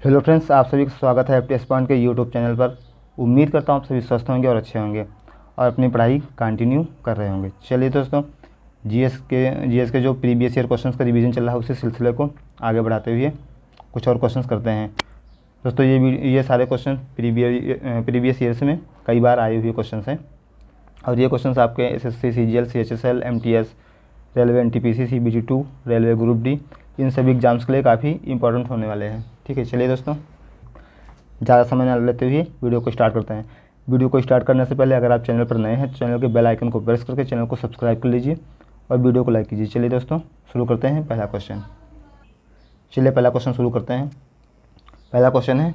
Hello friends, आप सभी का स्वागत है एफटीएस पॉइंट के यूट्यूब चैनल पर। उम्मीद करता हूँ आप सभी स्वस्थ होंगे और अच्छे होंगे और अपनी पढ़ाई कंटिन्यू कर रहे होंगे। चलिए दोस्तों, जीएस के जो प्रीवियस ईयर क्वेश्चंस का रिवीजन चल रहा है उसी सिलसिले को आगे बढ़ाते हुए कुछ और क्वेश्चंस करते हैं। दोस्तों ये सारे क्वेश्चन प्रीवियस ईयर्स में कई बार आए हुए क्वेश्चन हैं और ये क्वेश्चन आपके SSC, CGL, CHSL, MTS, railway, NTPC, CBT two, railway group D, इन सभी एग्जाम्स के लिए काफ़ी इंपॉर्टेंट होने वाले हैं। ठीक है, चलिए दोस्तों, ज़्यादा समय न लेते हुए वीडियो को स्टार्ट करते हैं। वीडियो को स्टार्ट करने से पहले अगर आप चैनल पर नए हैं तो चैनल के बेल आइकन को प्रेस करके चैनल को सब्सक्राइब कर लीजिए और वीडियो को लाइक कीजिए। चलिए दोस्तों, शुरू करते हैं पहला क्वेश्चन। चलिए पहला क्वेश्चन शुरू करते हैं। पहला क्वेश्चन है,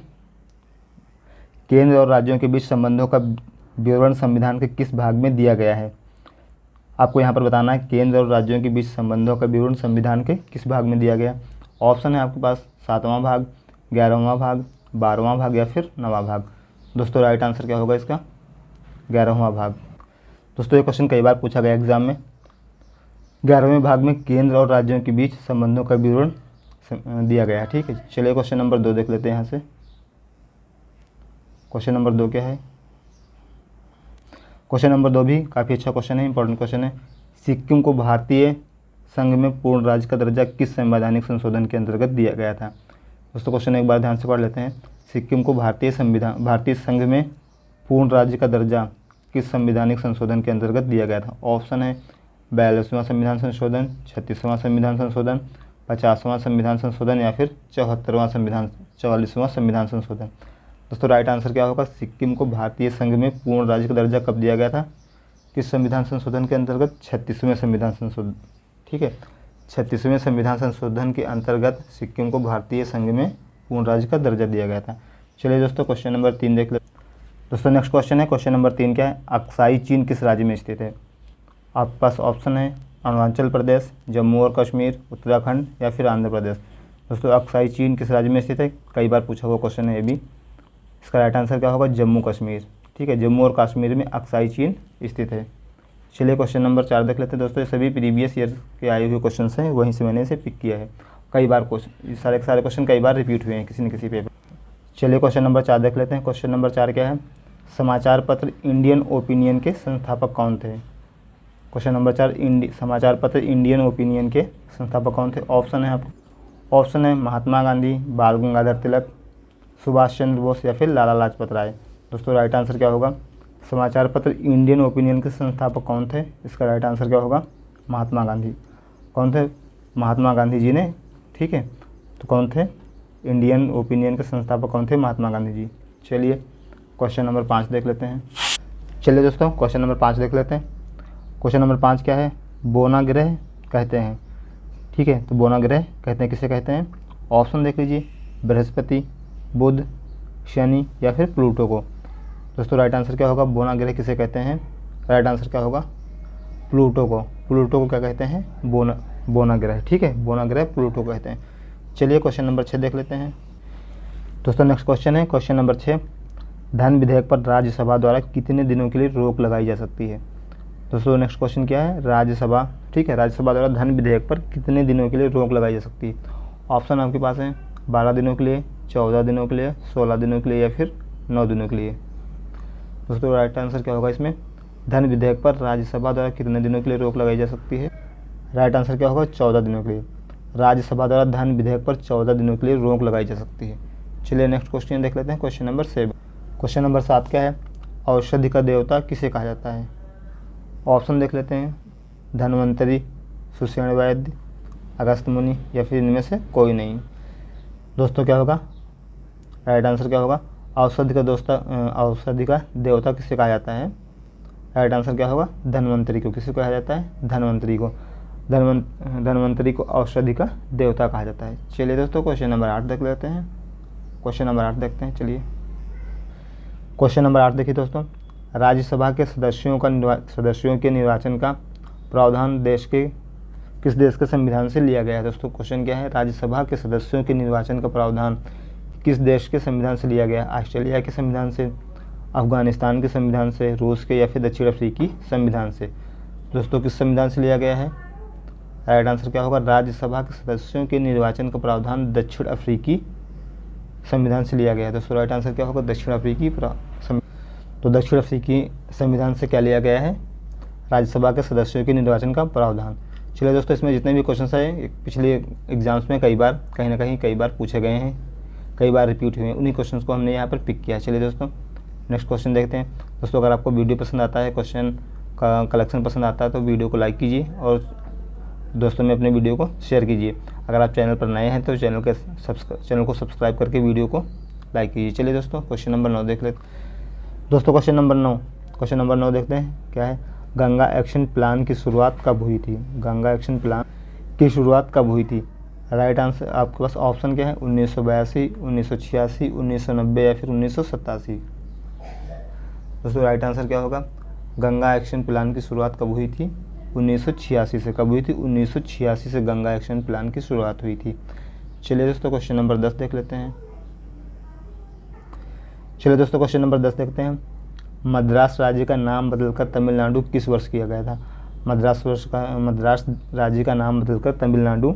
केंद्र और राज्यों के बीच संबंधों का विवरण संविधान के किस भाग में दिया गया है? आपको यहाँ पर बताना है केंद्र और राज्यों के बीच संबंधों का विवरण संविधान के किस भाग में दिया गया। ऑप्शन है आपके पास 7वां भाग, 11वां भाग, 12वां भाग या फिर 9वां भाग। दोस्तों राइट आंसर क्या होगा इसका? 11वां भाग। दोस्तों ये क्वेश्चन कई बार पूछा गया एग्जाम में। 11वें भाग में केंद्र और राज्यों के बीच संबंधों का विवरण दिया गया है। ठीक है, चलिए क्वेश्चन नंबर 2 देख लेते हैं यहाँ से। क्वेश्चन नंबर 2 क्या है? क्वेश्चन नंबर 2 भी काफ़ी अच्छा क्वेश्चन है, इंपॉर्टेंट क्वेश्चन है। सिक्किम को भारतीय संघ में पूर्ण राज्य का दर्जा किस संवैधानिक संशोधन के अंतर्गत दिया गया था? दोस्तों क्वेश्चन एक बार ध्यान से पढ़ लेते हैं। सिक्किम को भारतीय संघ में पूर्ण राज्य का दर्जा किस संवैधानिक संशोधन के अंतर्गत दिया गया था? ऑप्शन है 42वां संविधान संशोधन, 36वां संविधान संशोधन, 50वां संविधान संशोधन या फिर 44वां संविधान संशोधन। दोस्तों राइट आंसर क्या होगा? सिक्किम को भारतीय संघ में पूर्ण राज्य का दर्जा कब दिया गया था? किस संविधान संशोधन के अंतर्गत? 36वें संविधान संशोधन। ठीक है, 36वें संविधान संशोधन के अंतर्गत सिक्किम को भारतीय संघ में पूर्ण राज्य का दर्जा दिया गया था। चलिए दोस्तों क्वेश्चन नंबर 3 देख लेते हैं। दोस्तों नेक्स्ट क्वेश्चन है, क्वेश्चन नंबर 3 क्या है? अक्साई चीन किस राज्य में स्थित है? आपके पास ऑप्शन है अरुणाचल प्रदेश, जम्मू और कश्मीर, उत्तराखंड या फिर आंध्र प्रदेश। दोस्तों अक्साई चीन किस राज्य में स्थित है? कई बार पूछा हुआ क्वेश्चन है ये भी। इसका राइट आंसर क्या होगा? जम्मू कश्मीर। ठीक है, जम्मू और कश्मीर में अक्साई चीन स्थित है। चलिए क्वेश्चन नंबर 4 देख लेते हैं। दोस्तों ये सभी प्रीवियस ईयर के आए हुए क्वेश्चन हैं, वहीं से मैंने इसे पिक किया है। कई बार क्वेश्चन, सारे क्वेश्चन कई बार रिपीट हुए हैं किसी न किसी पेपर। चलिए क्वेश्चन नंबर 4 देख लेते हैं। क्वेश्चन नंबर 4 क्या है? समाचार पत्र इंडियन ओपिनियन के संस्थापक कौन थे? क्वेश्चन नंबर 4, समाचार पत्र इंडियन ओपिनियन के संस्थापक कौन थे? ऑप्शन है आपको, ऑप्शन है महात्मा गांधी, बाल गंगाधर तिलक, सुभाष चंद्र बोस या फिर लाला लाजपत राय। दोस्तों राइट आंसर क्या होगा? समाचार पत्र इंडियन ओपिनियन के संस्थापक कौन थे? इसका राइट आंसर क्या होगा? महात्मा गांधी। कौन थे? महात्मा गांधी जी ने। ठीक है, तो कौन थे? इंडियन ओपिनियन के संस्थापक कौन थे? महात्मा गांधी जी। चलिए क्वेश्चन नंबर 5 देख लेते हैं। चलिए दोस्तों क्वेश्चन नंबर 5 देख लेते हैं। क्वेश्चन नंबर 5 क्या है? बोना ग्रह कहते हैं। ठीक है, तो बोना ग्रह कहते हैं किसे कहते हैं? ऑप्शन देख लीजिए, बृहस्पति, बुध, शनि या फिर प्लूटो को। दोस्तों राइट आंसर क्या होगा? बोना ग्रह किसे कहते हैं? राइट आंसर क्या होगा? प्लूटो को। प्लूटो को क्या कहते हैं? बोना ग्रह। ठीक है, बोना ग्रह प्लूटो को कहते हैं। चलिए क्वेश्चन नंबर 6 देख लेते हैं। दोस्तों नेक्स्ट क्वेश्चन है, क्वेश्चन नंबर 6, धन विधेयक पर राज्यसभा द्वारा कितने दिनों के लिए रोक लगाई जा सकती है? दोस्तों नेक्स्ट क्वेश्चन क्या है? राज्यसभा। ठीक है, राज्यसभा द्वारा धन विधेयक पर कितने दिनों के लिए रोक लगाई जा सकती है? ऑप्शन आपके पास है 12 दिनों के लिए, 14 दिनों के लिए, 16 दिनों के लिए या फिर 9 दिनों के लिए। दोस्तों राइट आंसर क्या होगा इसमें? धन विधेयक पर राज्यसभा द्वारा कितने दिनों के लिए रोक लगाई जा सकती है? राइट आंसर क्या होगा? 14 दिनों के लिए। राज्यसभा द्वारा धन विधेयक पर 14 दिनों के लिए रोक लगाई जा सकती है। चलिए नेक्स्ट क्वेश्चन देख लेते हैं, क्वेश्चन नंबर 7। क्वेश्चन नंबर 7 क्या है? औषधि का देवता किसे कहा जाता है? ऑप्शन देख लेते हैं, धन्वंतरि, सुषेण वैद्य, अगस्त मुनि या फिर इनमें से कोई नहीं। दोस्तों क्या होगा? राइट आंसर क्या होगा? औषधि का देवता किसे कहा जाता है? राइट आंसर क्या होगा? धन्वंतरि को। किसे कहा जाता है? धन्वंतरि को। धन्वंतरि को औषधि का देवता कहा जाता है। चलिए दोस्तों क्वेश्चन नंबर 8 देख लेते हैं। क्वेश्चन नंबर 8 देखते हैं। चलिए क्वेश्चन नंबर 8 देखिए दोस्तों, राज्यसभा के सदस्यों के निर्वाचन का प्रावधान किस देश के संविधान से लिया गया है? दोस्तों क्वेश्चन क्या है? राज्यसभा के सदस्यों के निर्वाचन का प्रावधान किस देश के संविधान से लिया गया है? ऑस्ट्रेलिया के संविधान से, अफगानिस्तान के संविधान से, रूस के या फिर दक्षिण अफ्रीकी संविधान से। दोस्तों किस संविधान से लिया गया है? राइट आंसर क्या होगा? राज्यसभा के सदस्यों के निर्वाचन का प्रावधान दक्षिण अफ्रीकी संविधान से लिया गया है? दोस्तों राइट आंसर क्या होगा? दक्षिण अफ्रीकी तो दक्षिण अफ्रीकी संविधान से क्या लिया गया है? राज्यसभा के सदस्यों के निर्वाचन का प्रावधान। चलिए दोस्तों, इसमें जितने भी क्वेश्चन आए पिछले एग्जाम्स में कई बार कहीं ना कई बार पूछे गए हैं, कई बार रिपीट हुए हैं, उन्हीं क्वेश्चंस को हमने यहाँ पर पिक किया है। चलिए दोस्तों नेक्स्ट क्वेश्चन देखते हैं। दोस्तों अगर आपको वीडियो पसंद आता है, क्वेश्चन का कलेक्शन पसंद आता है तो वीडियो को लाइक कीजिए और दोस्तों में अपने वीडियो को शेयर कीजिए। अगर आप चैनल पर नए हैं तो चैनल को सब्सक्राइब करके वीडियो को लाइक कीजिए। चलिए दोस्तों क्वेश्चन नंबर 9 देख लेते हैं। दोस्तों क्वेश्चन नंबर 9 देखते हैं क्या है? गंगा एक्शन प्लान की शुरुआत कब हुई थी? गंगा एक्शन प्लान की शुरुआत कब हुई थी? राइट आंसर आपके पास ऑप्शन क्या है? 1982, 1986, 1990 या फिर 1987। दोस्तों राइट आंसर क्या होगा? गंगा एक्शन प्लान की शुरुआत कब हुई थी? 1986 से। कब हुई थी? 1986 से गंगा एक्शन प्लान की शुरुआत हुई थी। चलिए दोस्तों क्वेश्चन नंबर 10 देख लेते हैं। चलिए दोस्तों क्वेश्चन नंबर 10 देखते हैं। मद्रास राज्य का नाम बदलकर तमिलनाडु किस वर्ष किया गया था? मद्रास राज्य का नाम बदलकर तमिलनाडु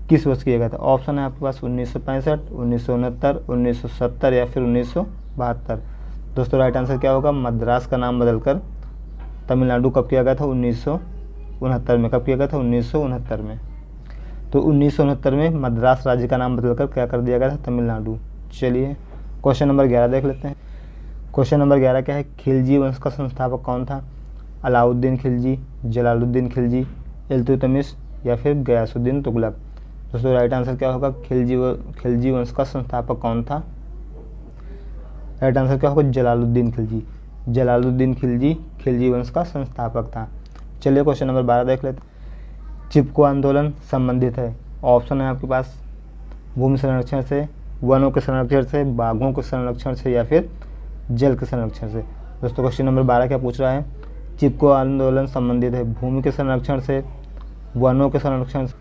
किस वर्ष किया गया था? ऑप्शन है आपके पास 1965, 1969, 1970 या फिर 1972। दोस्तों राइट आंसर क्या होगा? मद्रास का नाम बदलकर तमिलनाडु कब किया गया था? 1969 में। कब किया गया था? 1969 में। तो 1969 में मद्रास राज्य का नाम बदलकर क्या कर दिया गया था? तमिलनाडु। चलिए क्वेश्चन नंबर 11 देख लेते हैं। क्वेश्चन नंबर 11 क्या है? खिलजी वंश का संस्थापक कौन था? अलाउद्दीन खिलजी, जलालुद्दीन खिलजी, इल्तुतमिश या फिर गयासुद्दीन तुगलक। दोस्तों राइट आंसर क्या होगा? खिलजी वंश का संस्थापक कौन था? राइट आंसर क्या होगा? जलालुद्दीन खिलजी। जलालुद्दीन खिलजी खिलजी वंश का संस्थापक था। चलिए क्वेश्चन नंबर 12 देख लेते हैं। चिपको आंदोलन संबंधित है? ऑप्शन है आपके पास भूमि संरक्षण से, वनों के संरक्षण से, बाघों के संरक्षण से या फिर जल के संरक्षण से। दोस्तों क्वेश्चन नंबर 12 क्या पूछ रहा है? चिपको आंदोलन संबंधित है भूमि के संरक्षण से, वनों के संरक्षण से,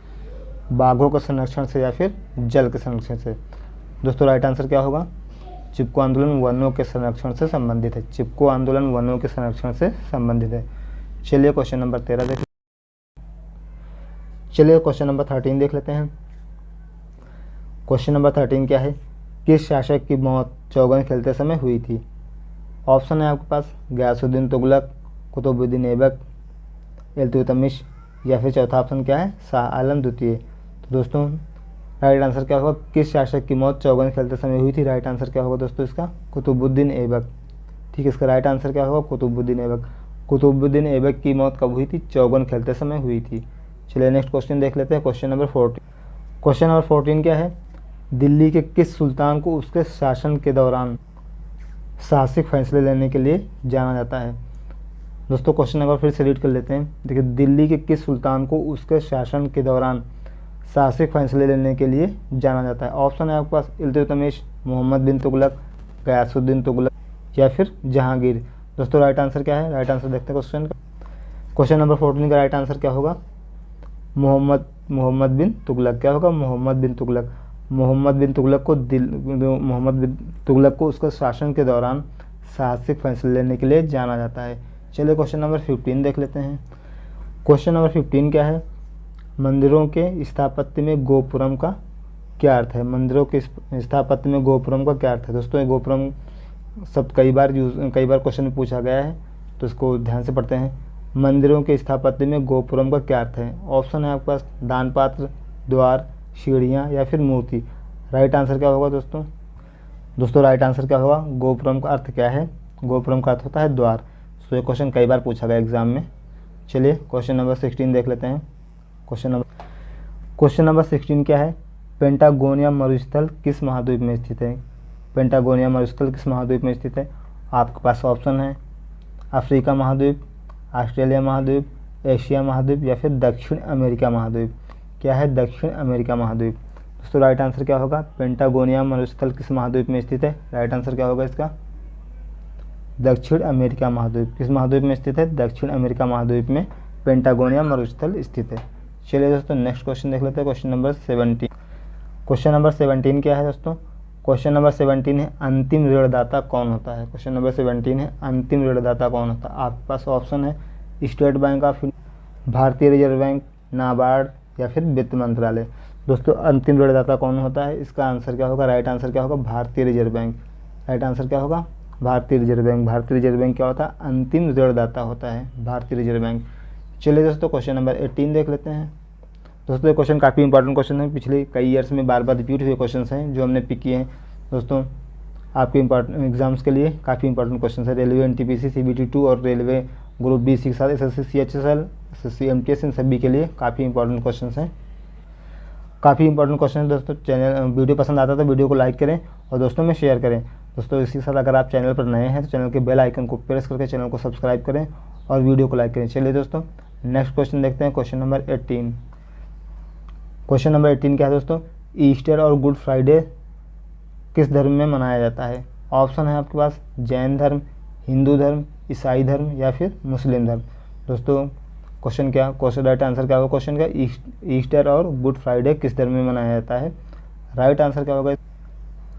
बाघों के संरक्षण से या फिर जल के संरक्षण से। दोस्तों राइट आंसर क्या होगा? चिपको आंदोलन वनों के संरक्षण से संबंधित है। चिपको आंदोलन वनों के संरक्षण से संबंधित है। चलिए क्वेश्चन नंबर 13 देख चलिए क्वेश्चन नंबर 13 देख लेते हैं। क्वेश्चन नंबर 13 क्या है? किस शासक की मौत चौगन खेलते समय हुई थी? ऑप्शन है आपके पास गयासुद्दीन तुगलक, कुतुबुद्दीन ऐबक, इल्तुतमिश या फिर चौथा ऑप्शन क्या है? शाह आलम द्वितीय। तो दोस्तों राइट आंसर क्या होगा? किस शासक की मौत चौगन खेलते समय हुई थी? राइट आंसर क्या होगा दोस्तों इसका? कुतुबुद्दीन ऐबक। ठीक है, इसका राइट आंसर क्या होगा? कुतुबुद्दीन ऐबक। कुतुबुद्दीन ऐबक की मौत कब हुई थी? चौगन खेलते समय हुई थी। चलिए नेक्स्ट क्वेश्चन देख लेते हैं। Question number 14। क्वेश्चन नंबर 14 क्या है? दिल्ली के किस सुल्तान को उसके शासन के दौरान साहसिक फैसले लेने के लिए जाना जाता है? दोस्तों क्वेश्चन नंबर फिर से रीड कर लेते हैं। देखिए, दिल्ली के किस सुल्तान को उसके शासन के दौरान साहसिक फैसले लेने के लिए जाना जाता है? ऑप्शन है आपके पास इल्तुतमिश, मोहम्मद बिन तुगलक, गयासुद्दीन तुगलक या फिर जहांगीर। दोस्तों राइट आंसर क्या है? राइट आंसर देखते हैं क्वेश्चन का। क्वेश्चन नंबर 14 का राइट आंसर क्या होगा? मोहम्मद बिन तुगलक। क्या होगा? मोहम्मद बिन तुगलक। मोहम्मद बिन तुगलक को उसके शासन के दौरान साहसिक फैसले लेने के लिए जाना जाता है। चलिए क्वेश्चन नंबर 15 देख लेते हैं। क्वेश्चन नंबर 15 क्या है? मंदिरों के स्थापत्य में गोपुरम का क्या अर्थ है? मंदिरों के स्थापत्य में गोपुरम का क्या अर्थ है? दोस्तों ये गोपुरम शब्द कई बार क्वेश्चन में पूछा गया है, तो इसको ध्यान से पढ़ते हैं। मंदिरों के स्थापत्य में गोपुरम का क्या अर्थ है? ऑप्शन है आपके पास दान पात्र, द्वार, सीढ़ियाँ या फिर मूर्ति। राइट आंसर क्या होगा दोस्तों राइट आंसर क्या होगा? गोपुरम का अर्थ क्या है? गोपुरम का अर्थ होता है द्वार। तो ये क्वेश्चन कई बार पूछा गया एग्जाम में। चलिए क्वेश्चन नंबर 16 देख लेते हैं। क्वेश्चन नंबर 16 क्या है? पेंटागोनिया मरुस्थल किस महाद्वीप में स्थित है? पेंटागोनिया मरुस्थल किस महाद्वीप में स्थित है? आपके पास ऑप्शन है अफ्रीका महाद्वीप, ऑस्ट्रेलिया महाद्वीप, एशिया महाद्वीप या फिर दक्षिण अमेरिका महाद्वीप। क्या है? दक्षिण अमेरिका महाद्वीप। दोस्तों राइट आंसर क्या होगा? पेंटागोनिया मरुस्थल किस महाद्वीप में स्थित है? राइट आंसर क्या होगा इसका? दक्षिण अमेरिका महाद्वीप। किस महाद्वीप में स्थित है? दक्षिण अमेरिका महाद्वीप में पेंटागोनिया मरुस्थल स्थित है। चलिए दोस्तों नेक्स्ट क्वेश्चन देख लेते हैं। Question number 17। क्वेश्चन नंबर 17 क्या है दोस्तों? क्वेश्चन नंबर 17 है अंतिम ऋणदाता कौन होता है? क्वेश्चन नंबर 17 है अंतिम ऋणदाता कौन होता है? आपके पास ऑप्शन है स्टेट बैंक ऑफ इंडिया, भारतीय रिजर्व बैंक, नाबार्ड या फिर वित्त मंत्रालय। दोस्तों अंतिम ऋणदाता कौन होता है, इसका आंसर क्या होगा, राइट आंसर क्या होगा, भारतीय रिजर्व बैंक। राइट आंसर क्या होगा, भारतीय रिजर्व बैंक। भारतीय रिजर्व बैंक क्या होता है, अंतिम ऋणदाता होता है भारतीय रिजर्व बैंक। चलिए दोस्तों क्वेश्चन नंबर 18 देख लेते हैं। दोस्तों ये क्वेश्चन काफ़ी इंपॉर्टेंट क्वेश्चन है, पिछले कई ईयर्स में बार बार रिपीट हुए क्वेश्चन हैं जो हमने पिक किए हैं। दोस्तों आपके इंपॉर्टेंट एग्जाम्स के लिए काफ़ी इंपॉर्टेंट क्वेश्चन है। रेलवे एनटीपीसी CBT2 और रेलवे ग्रुप B के साथ SSC CHSL SSC MTS इन सभी के लिए काफ़ी इंपॉर्टेंट क्वेश्चन हैं। काफ़ी इंपॉर्टेंट क्वेश्चन है दोस्तों। चैनल वीडियो पसंद आता है तो वीडियो को लाइक करें और दोस्तों में शेयर करें। दोस्तों इसी के साथ अगर आप चैनल पर नए हैं तो चैनल के बेल आइकन को प्रेस करके चैनल को सब्सक्राइब करें और वीडियो को लाइक करें। चलिए दोस्तों नेक्स्ट क्वेश्चन देखते हैं, क्वेश्चन नंबर 18। क्वेश्चन नंबर 18 क्या है दोस्तों, ईस्टर और गुड फ्राइडे किस धर्म में मनाया जाता है। ऑप्शन है आपके पास जैन धर्म, हिंदू धर्म, ईसाई धर्म या फिर मुस्लिम धर्म। दोस्तों क्वेश्चन राइट आंसर क्या होगा, क्वेश्चन का ईस्टर और गुड फ्राइडे किस धर्म में मनाया जाता है। राइट आंसर क्या होगा,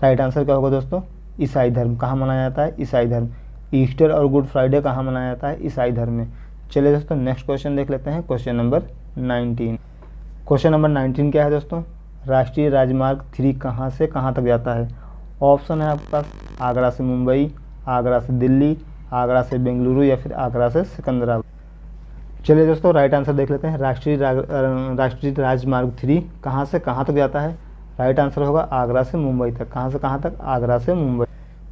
राइट आंसर क्या होगा दोस्तों, ईसाई धर्म। कहाँ मनाया जाता है, ईसाई धर्म। ईस्टर और गुड फ्राइडे कहाँ मनाया जाता है, ईसाई धर्म में। चलिए दोस्तों नेक्स्ट क्वेश्चन देख लेते हैं, क्वेश्चन नंबर 19। क्वेश्चन नंबर 19 क्या है दोस्तों, राष्ट्रीय राजमार्ग 3 कहाँ से कहाँ तक जाता है। ऑप्शन है आपके पास आगरा से मुंबई, आगरा से दिल्ली, आगरा से बेंगलुरु या फिर आगरा से सिकंदराबाद। चलिए दोस्तों राइट आंसर देख लेते हैं, राष्ट्रीय राजमार्ग 3 कहाँ से कहाँ तक जाता है। राइट आंसर होगा आगरा से मुंबई तक। कहाँ से कहाँ तक, आगरा से मुंबई।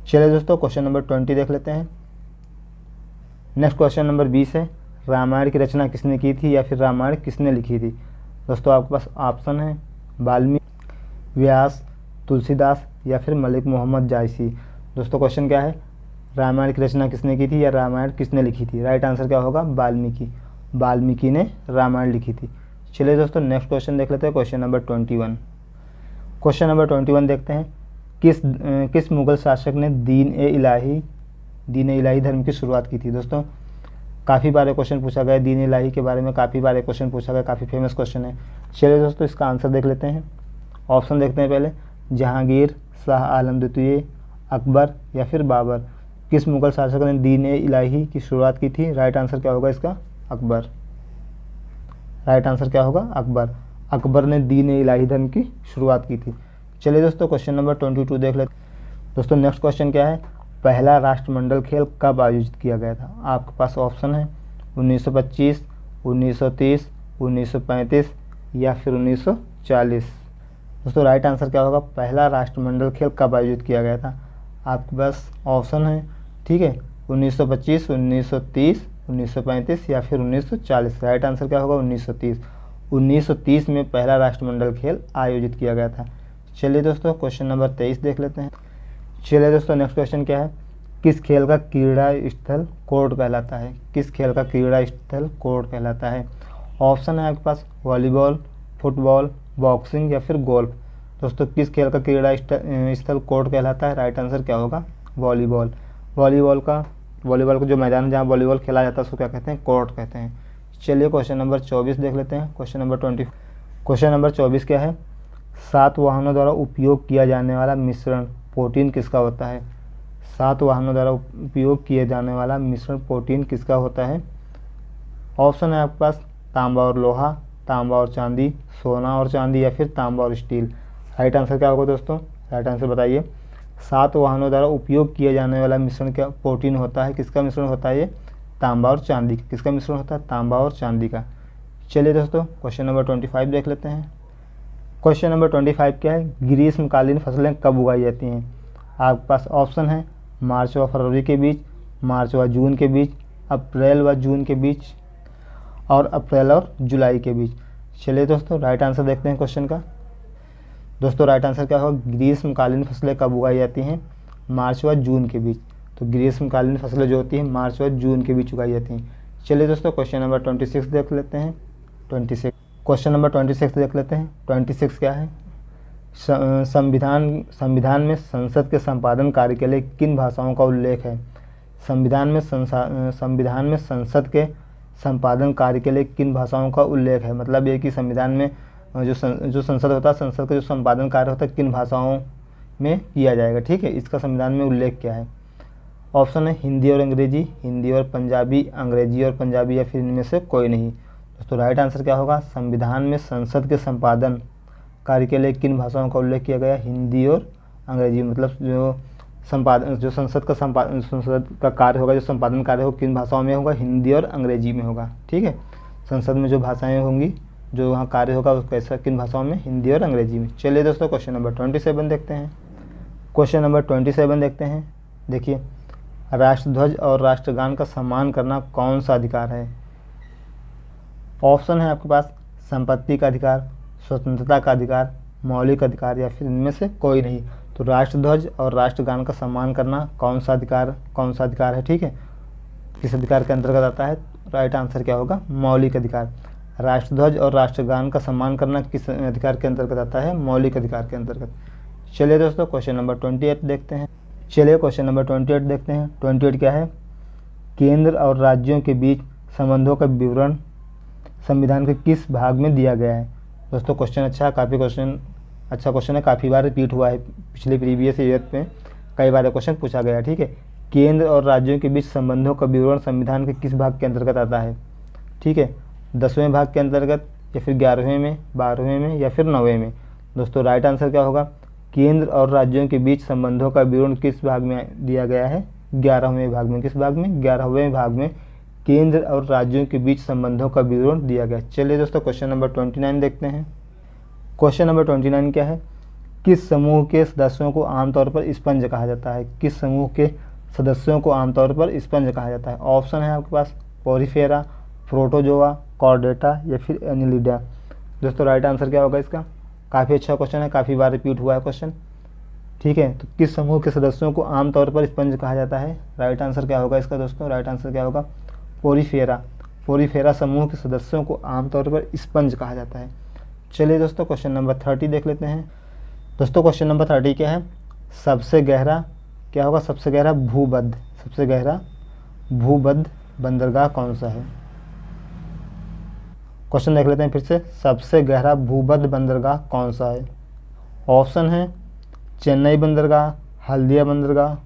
चलिए दोस्तों क्वेश्चन नंबर 20 देख लेते हैं। नेक्स्ट क्वेश्चन नंबर 20 है, रामायण की रचना किसने की थी या फिर रामायण किसने लिखी थी। दोस्तों आपके पास ऑप्शन है वाल्मीकि, व्यास, तुलसीदास या फिर मलिक मोहम्मद जायसी। दोस्तों क्वेश्चन क्या है, रामायण की रचना किसने की थी या रामायण किसने लिखी थी। राइट आंसर क्या होगा, वाल्मीकि। वाल्मीकि ने रामायण लिखी थी। चलिए दोस्तों नेक्स्ट क्वेश्चन देख लेते हैं, क्वेश्चन नंबर 21। क्वेश्चन नंबर 21 देखते हैं, किस मुगल शासक ने दीन ए इलाही धर्म की शुरुआत की थी। दोस्तों काफ़ी बार क्वेश्चन पूछा गया दीन इलाही के बारे में, काफ़ी बार क्वेश्चन पूछा गया, काफ़ी फेमस क्वेश्चन है। चलिए दोस्तों इसका आंसर देख लेते हैं। ऑप्शन देखते हैं पहले, जहांगीर, शाह आलम द्वितीय, अकबर या फिर बाबर। किस मुगल शासक ने दीन ए इलाही की शुरुआत की थी। राइट आंसर क्या होगा इसका, अकबर। राइट आंसर क्या होगा, अकबर। अकबर ने दीन ए इलाही धर्म की शुरुआत की थी। चलिए दोस्तों क्वेश्चन नंबर 22 देख लेते हैं। दोस्तों नेक्स्ट क्वेश्चन क्या है, पहला राष्ट्रमंडल खेल कब आयोजित किया गया था। आपके पास ऑप्शन है 1925, 1930, 1935 या फिर 1940। दोस्तों राइट आंसर क्या होगा, पहला राष्ट्रमंडल खेल कब आयोजित किया गया था। आपके पास ऑप्शन है, ठीक है, 1925, 1930, 1935 या फिर 1940। राइट आंसर क्या होगा, 1930। 1930 में पहला राष्ट्रमंडल खेल आयोजित किया गया था। चलिए दोस्तों क्वेश्चन नंबर 23 देख लेते हैं। चलिए दोस्तों नेक्स्ट क्वेश्चन क्या है, किस खेल का क्रीड़ा स्थल कोर्ट कहलाता है। किस खेल का क्रीड़ा स्थल कोर्ट कहलाता है। ऑप्शन है आपके पास वॉलीबॉल, फुटबॉल, बॉक्सिंग या फिर गोल्फ। दोस्तों किस खेल का क्रीड़ा स्थल कोर्ट कहलाता है। राइट आंसर क्या होगा, वॉलीबॉल। वॉलीबॉल का जो मैदान है जहाँ वॉलीबॉल खेला जाता है उसको क्या कहते हैं, कोर्ट कहते हैं। चलिए क्वेश्चन नंबर 24 देख लेते हैं। क्वेश्चन नंबर 24 क्या है, 7 वाहनों द्वारा उपयोग किया जाने वाला मिश्रण प्रोटीन किसका होता है। 7 वाहनों द्वारा उपयोग किए जाने वाला मिश्रण प्रोटीन किसका होता है। ऑप्शन है आपके पास तांबा और लोहा, तांबा और चांदी, सोना और चांदी या फिर तांबा और स्टील। राइट आंसर क्या होगा दोस्तों, राइट आंसर बताइए। 7 वाहनों द्वारा उपयोग किया जाने वाला मिश्रण क्या प्रोटीन होता है, किसका मिश्रण होता है ये, तांबा और चांदी। किसका मिश्रण होता है, तांबा और चांदी का। चलिए दोस्तों क्वेश्चन नंबर 25 देख लेते हैं। क्वेश्चन नंबर 25 क्या है, ग्रीष्मकालीन फसलें कब उगाई जाती हैं। आपके पास ऑप्शन है मार्च व फरवरी के बीच, मार्च व जून के बीच, अप्रैल व जून के बीच और अप्रैल और जुलाई के बीच। चलिए दोस्तों राइट आंसर देखते हैं क्वेश्चन का। दोस्तों राइट आंसर क्या होगा, ग्रीष्मकालीन फसलें कब उगाई जाती हैं, मार्च व जून के बीच। तो ग्रीष्मकालीन फसलें जो होती हैं मार्च व जून के बीच उगाई जाती हैं। चलिए दोस्तों क्वेश्चन नंबर 26 देख लेते हैं। 26 क्वेश्चन नंबर 26 देख लेते हैं। 26 क्या है, संविधान में संसद के संपादन कार्य के लिए किन भाषाओं का उल्लेख है। संविधान में संसद के संपादन कार्य के लिए किन भाषाओं का उल्लेख है। मतलब ये कि संविधान में जो संसद होता है, संसद का जो संपादन कार्य होता है किन भाषाओं में किया जाएगा, ठीक है, इसका संविधान में उल्लेख क्या है। ऑप्शन है हिंदी और अंग्रेजी, हिंदी और पंजाबी, अंग्रेजी और पंजाबी या फिर इनमें से कोई नहीं। दोस्तों राइट आंसर क्या होगा, संविधान में संसद के संपादन कार्य के लिए किन भाषाओं का उल्लेख किया गया? हिंदी और अंग्रेजी। मतलब जो संसद का कार्य होगा, जो संपादन कार्य होगा, किन भाषाओं में होगा? हिंदी और अंग्रेजी में होगा। ठीक है, संसद में जो भाषाएं होंगी, जो वहाँ कार्य होगा, वो कैसा, किन भाषाओं में? हिंदी और अंग्रेजी में। चलिए दोस्तों क्वेश्चन नंबर 27 देखते हैं। क्वेश्चन नंबर 27 देखते हैं। देखिए, राष्ट्रध्वज और राष्ट्रगान का सम्मान करना कौन सा अधिकार है? ऑप्शन है आपके पास संपत्ति का अधिकार, स्वतंत्रता का अधिकार, मौलिक अधिकार, या फिर इनमें से कोई नहीं। तो राष्ट्रध्वज और राष्ट्रगान का सम्मान करना कौन सा अधिकार है? ठीक है, किस अधिकार के अंतर्गत आता है? राइट आंसर क्या होगा? मौलिक अधिकार। राष्ट्रध्वज और राष्ट्रगान का सम्मान करना किस अधिकार के अंतर्गत आता है? मौलिक अधिकार के अंतर्गत। चलिए दोस्तों क्वेश्चन नंबर 28 देखते हैं। 28 क्या है? केंद्र और राज्यों के बीच संबंधों का विवरण संविधान के किस भाग में दिया गया है? दोस्तों क्वेश्चन अच्छा क्वेश्चन है, काफ़ी बार रिपीट हुआ है, पिछले प्रीवियस ईयर में कई बार क्वेश्चन पूछा गया। ठीक है, केंद्र और राज्यों के बीच संबंधों का विवरण संविधान के किस भाग के अंतर्गत आता है? ठीक है, 10वें भाग के अंतर्गत, या फिर 11वें में, 12वें में, या फिर 9वें में? दोस्तों राइट आंसर क्या होगा? केंद्र और राज्यों के बीच संबंधों का विवरण किस भाग में दिया गया है? 11वें भाग में। किस भाग में? 11वें भाग में केंद्र और राज्यों के बीच संबंधों का विवरण दिया गया। चलिए दोस्तों क्वेश्चन नंबर 29 देखते हैं। क्वेश्चन नंबर 29 क्या है? किस समूह के सदस्यों को आमतौर पर स्पंज कहा जाता है? किस समूह के सदस्यों को आमतौर पर स्पंज कहा जाता है? ऑप्शन है आपके पास पोरिफेरा, प्रोटोजोआ, कॉर्डेटा, या फिर एनिलिडा। दोस्तों राइट आंसर क्या होगा इसका? काफ़ी अच्छा क्वेश्चन है, काफ़ी बार रिपीट हुआ है क्वेश्चन। ठीक है, तो किस समूह के सदस्यों को आमतौर पर स्पंज कहा जाता है? राइट आंसर क्या होगा इसका दोस्तों? राइट आंसर क्या होगा? पोरिफेरा समूह के सदस्यों को आमतौर पर स्पंज कहा जाता है। चलिए दोस्तों क्वेश्चन नंबर 30 देख लेते हैं। दोस्तों क्वेश्चन नंबर 30 क्या है? सबसे गहरा क्या होगा? सबसे गहरा भूबद्ध बंदरगाह कौन सा है? क्वेश्चन देख लेते हैं फिर से। सबसे गहरा भूबद्ध बंदरगाह कौन सा है? ऑप्शन है चेन्नई बंदरगाह, हल्दिया बंदरगाह,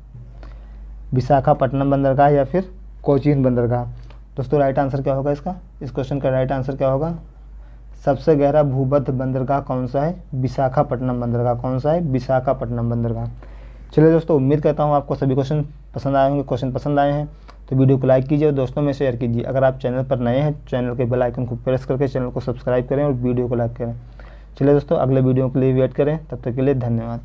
विशाखापट्टनम बंदरगाह, या फिर कोचीन बंदरगाह। दोस्तों राइट आंसर क्या होगा इसका? इस क्वेश्चन का राइट आंसर क्या होगा? सबसे गहरा भूबद्ध बंदरगाह कौन सा है? विशाखापट्टनम बंदरगाह। कौन सा है? विशाखापट्टनम बंदरगाह। चलिए दोस्तों, उम्मीद करता हूँ आपको सभी क्वेश्चन पसंद आए होंगे। क्वेश्चन पसंद आए हैं तो वीडियो को लाइक कीजिए और दोस्तों में शेयर कीजिए। अगर आप चैनल पर नए हैं, चैनल के बेल आइकन को प्रेस करके चैनल को सब्सक्राइब करें और वीडियो को लाइक करें। चलिए दोस्तों, अगले वीडियो के लिए वेट करें। तब तक के लिए धन्यवाद।